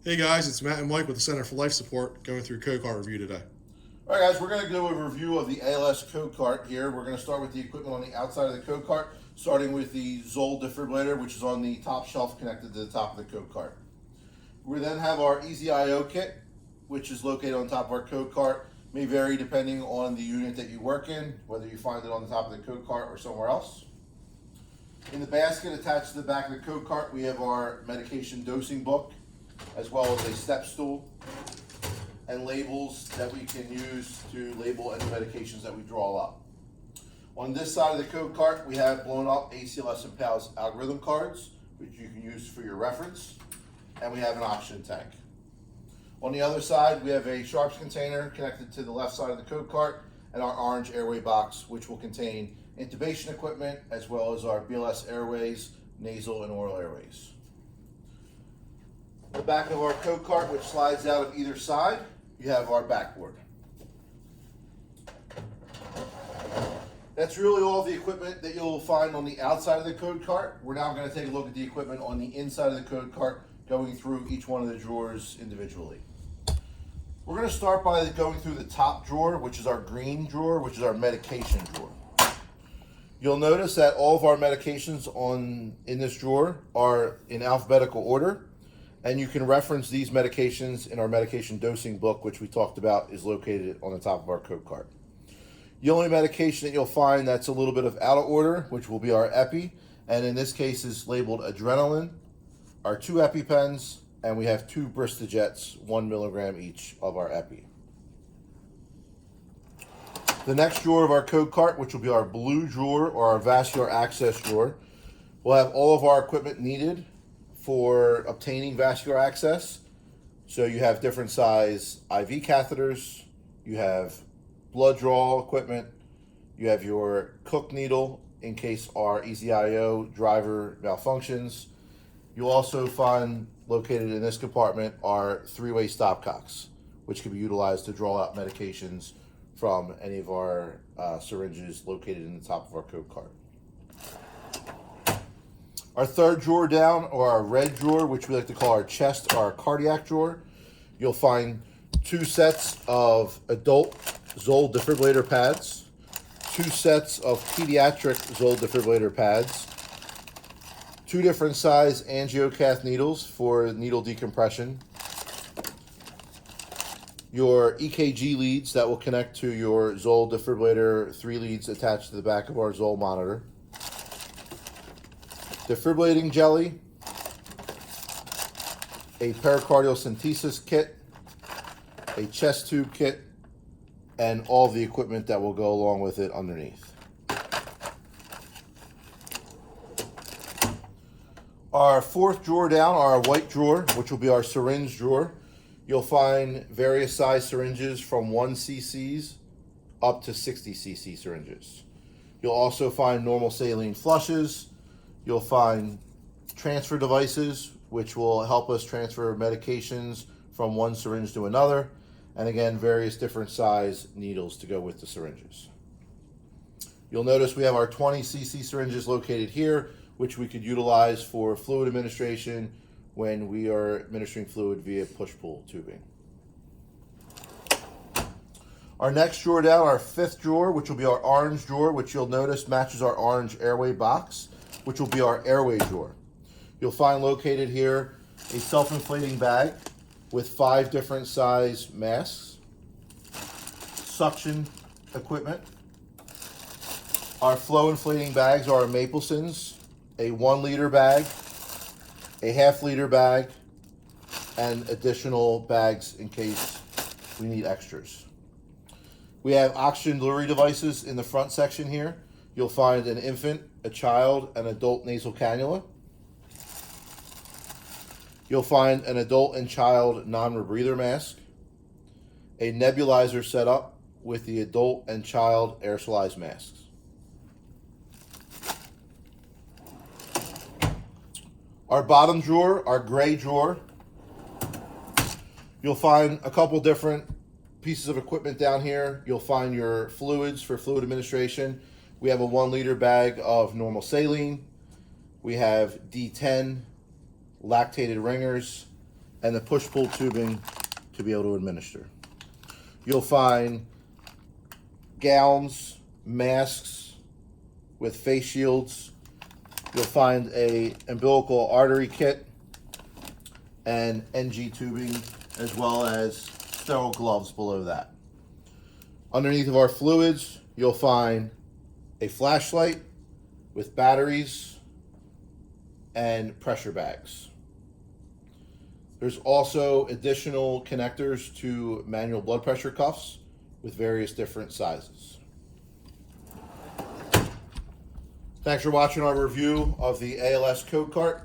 Hey guys, it's Matt and Mike with the Center for Life Support going through code cart review today. All right, guys, we're going to do a review of the ALS code cart here. We're going to start with the equipment on the outside of the code cart, starting with the Zoll defibrillator, which is on the top shelf connected to the top of the code cart. We then have our Easy IO kit, which is located on top of our code cart. May vary depending on the unit that you work in, whether you find it on the top of the code cart or somewhere else. In the basket attached to the back of the code cart, we have our medication dosing book, as well as a step stool and labels that we can use to label any medications that we draw up. On this side of the code cart, we have blown up ACLS and PALS algorithm cards, which you can use for your reference, and we have an oxygen tank. On the other side, we have a sharps container connected to the left side of the code cart and our orange airway box, which will contain intubation equipment as well as our BLS airways, nasal and oral airways. The back of our code cart, which slides out of either side, you have our backboard. That's really all the equipment that you'll find on the outside of the code cart. We're now going to take a look at the equipment on the inside of the code cart, going through each one of the drawers individually. We're going to start by going through the top drawer, which is our green drawer, which is our medication drawer. You'll notice that all of our medications in this drawer are in alphabetical order, and you can reference these medications in our medication dosing book, which we talked about is located on the top of our code cart. The only medication that you'll find that's a little bit of out of order, which will be our epi, and in this case is labeled adrenaline, our 2 EpiPens, and we have 2 Bristol-Jets, 1 milligram each of our epi. The next drawer of our code cart, which will be our blue drawer or our vascular access drawer, will have all of our equipment needed for obtaining vascular access. So you have different size IV catheters, you have blood draw equipment, you have your Cook needle in case our Easy IO driver malfunctions. You'll also find located in this compartment are 3-way stopcocks, which can be utilized to draw out medications from any of our syringes located in the top of our code cart. Our third drawer down, or our red drawer, which we like to call our chest or our cardiac drawer, you'll find 2 sets of adult Zoll defibrillator pads, 2 sets of pediatric Zoll defibrillator pads, 2 different size angiocath needles for needle decompression, your EKG leads that will connect to your Zoll defibrillator, 3 leads attached to the back of our Zoll monitor, defibrillating jelly, a pericardial centesis kit, a chest tube kit, and all the equipment that will go along with it underneath. Our fourth drawer down, our white drawer, which will be our syringe drawer, you'll find various size syringes from 1 cc's up to 60 cc syringes. You'll also find normal saline flushes. You'll find transfer devices, which will help us transfer medications from one syringe to another. And again, various different size needles to go with the syringes. You'll notice we have our 20 cc syringes located here, which we could utilize for fluid administration when we are administering fluid via push-pull tubing. Our next drawer down, our 5th drawer, which will be our orange drawer, which you'll notice matches our orange airway box, which will be our airway drawer. You'll find located here a self-inflating bag with 5 different size masks, suction equipment. Our flow inflating bags are our Maplesons, a 1 liter bag, a half-liter bag, and additional bags in case we need extras. We have oxygen delivery devices in the front section here. You'll find an infant, a child, and adult nasal cannula. You'll find an adult and child non-rebreather mask, a nebulizer setup with the adult and child aerosolized masks. Our bottom drawer, our gray drawer, you'll find a couple different pieces of equipment down here. You'll find your fluids for fluid administration. We have a 1 liter bag of normal saline. We have D10 lactated ringers, and the push-pull tubing to be able to administer. You'll find gowns, masks with face shields. You'll find a umbilical artery kit and NG tubing, as well as sterile gloves below that. Underneath of our fluids, you'll find a flashlight with batteries and pressure bags. There's also additional connectors to manual blood pressure cuffs with various different sizes. Thanks for watching our review of the ALS code cart.